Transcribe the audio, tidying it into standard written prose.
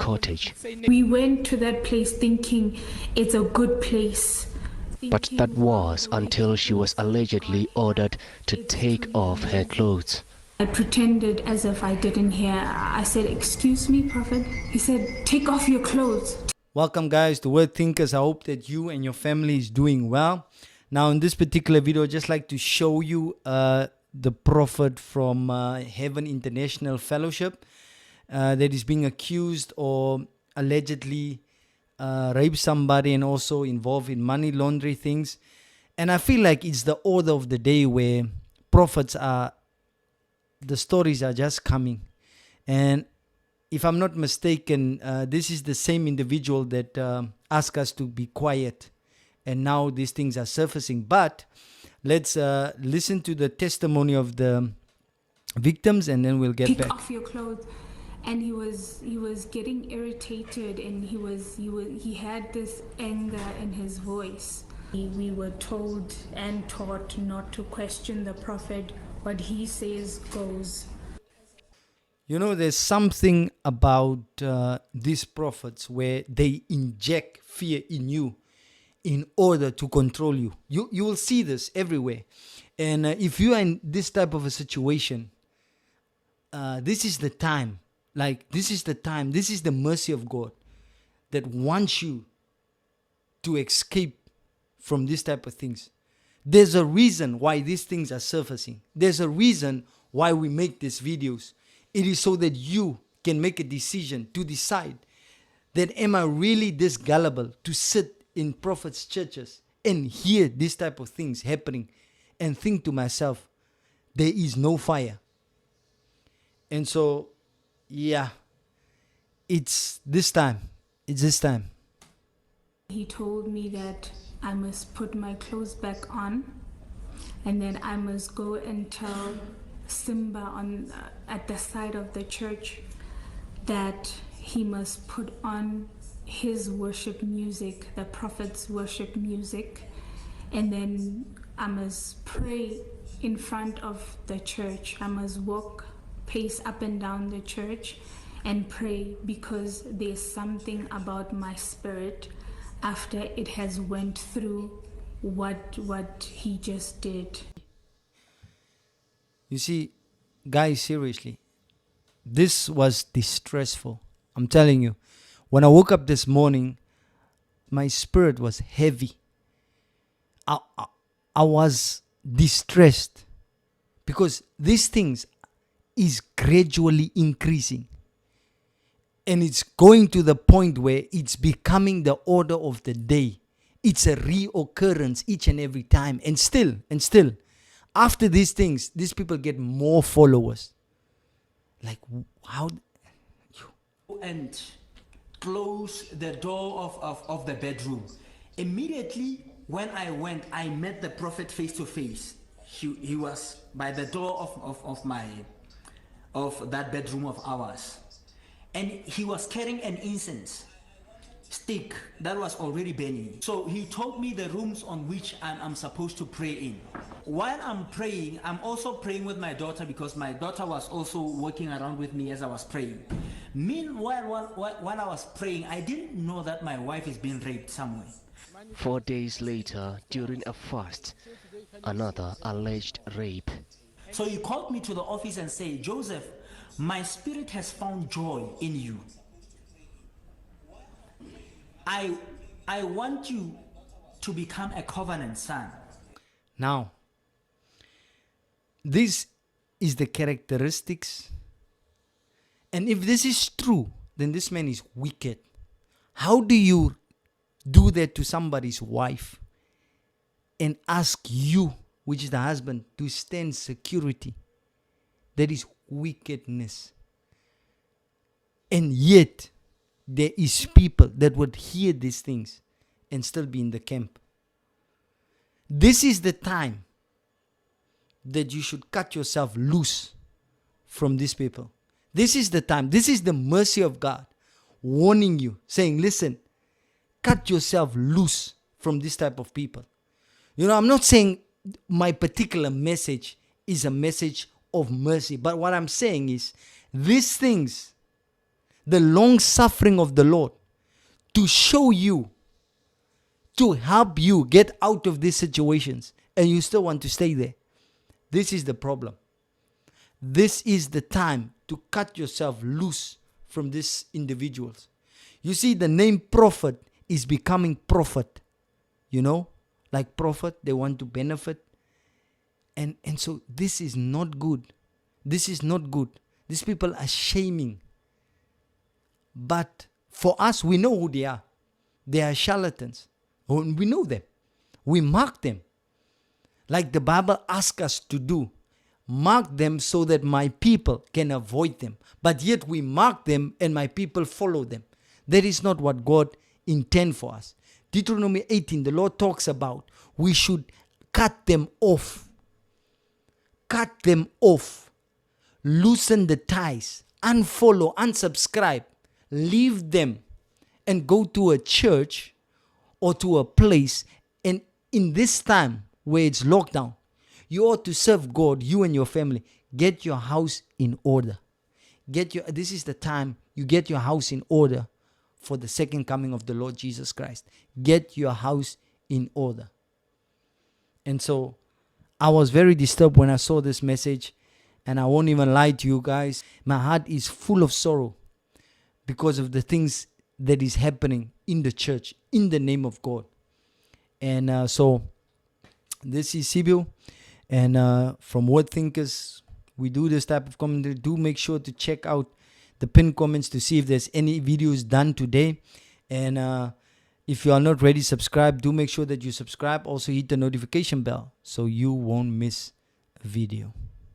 cottage. We went to that place thinking it's a good place. But that was until she was allegedly ordered to take off her clothes. I pretended as if I didn't hear. I said, "Excuse me, Prophet." He said, "Take off your clothes." Welcome guys to Word Thinkers. I hope that you and your family is doing well. Now in this particular video, I'd just like to show you the prophet from Heaven International Fellowship that is being accused or allegedly raped somebody and also involved in money laundering things. And I feel like it's the order of the day where prophets are, the stories are just coming. And if I'm not mistaken, this is the same individual that asked us to be quiet. And now these things are surfacing. But let's listen to the testimony of the victims and then we'll get Take back. off your clothes. And he was getting irritated, and he had this anger in his voice. We were told and taught not to question the prophet. What he says goes. You know, there's something about these prophets where they inject fear in you in order to control you. You will see this everywhere. And if you are in this type of a situation, this is the time. This is the time. This is the mercy of God that wants you to escape from this type of things. There's a reason why these things are surfacing. There's a reason why we make these videos. It is so that you can make a decision to decide that am I really this gullible to sit in prophets' churches and hear this type of things happening and think to myself, there is no fire. And so, yeah, it's this time. It's this time. He told me that I must put my clothes back on, and then I must go and tell Simba at the side of the church that he must put on his worship music, the prophet's worship music, and then I must pray in front of the church. I must pace up and down the church and pray, because there's something about my spirit after it has went through what he just did. You see, guys, seriously, this was distressful. I'm telling you, when I woke up this morning, my spirit was heavy. I was distressed because these things is gradually increasing. And it's going to the point where it's becoming the order of the day. It's a reoccurrence each and every time. And still, after these things, these people get more followers. Like, how? And close the door of the bedroom. Immediately when I went, I met the prophet face to face. He was by the door of that bedroom of ours. And he was carrying an incense stick that was already burning. So he told me the rooms on which I'm supposed to pray in. While I'm praying, I'm also praying with my daughter, because my daughter was also walking around with me as I was praying. Meanwhile, while I was praying, I didn't know that my wife is being raped somewhere. 4 days later, during a fast, another alleged rape. So he called me to the office and said, "Joseph, my spirit has found joy in you. I want you to become a covenant son." Now, this is the characteristics. And if this is true, then this man is wicked. How do you do that to somebody's wife and ask you, which is the husband, to stand security? That is wickedness. And yet, there is people that would hear these things and still be in the camp. This is the time that you should cut yourself loose from these people. This is the time. This is the mercy of God warning you, saying, listen, cut yourself loose from this type of people. You know, I'm not saying my particular message is a message of mercy, but what I'm saying is these things the long suffering of the Lord to show you, to help you get out of these situations, and you still want to stay there. This is the problem. This is the time to cut yourself loose from these individuals. You see, the name prophet is becoming prophet. You know, like prophet, they want to benefit. And so this is not good. This is not good. These people are shaming. But for us, we know who they are. They are charlatans. We know them. We mark them. Like the Bible asks us to do. Mark them so that my people can avoid them. But yet we mark them and my people follow them. That is not what God intends for us. Deuteronomy 18, the Lord talks about we should cut them off. Cut them off. Loosen the ties. Unfollow, unsubscribe. Leave them and go to a church or to a place. And in this time where it's lockdown, you ought to serve God, you and your family. Get your house in order. This is the time you get your house in order for the second coming of the Lord Jesus Christ. Get your house in order. And so I was very disturbed when I saw this message, and I won't even lie to you guys. My heart is full of sorrow because of the things that is happening in the church in the name of God. And so this is Sibyl, and from Word Thinkers, we do this type of commentary. Do make sure to check out the pinned comments to see if there's any videos done today. And if you are not ready to subscribe, do make sure that you subscribe. Also hit the notification bell so you won't miss a video.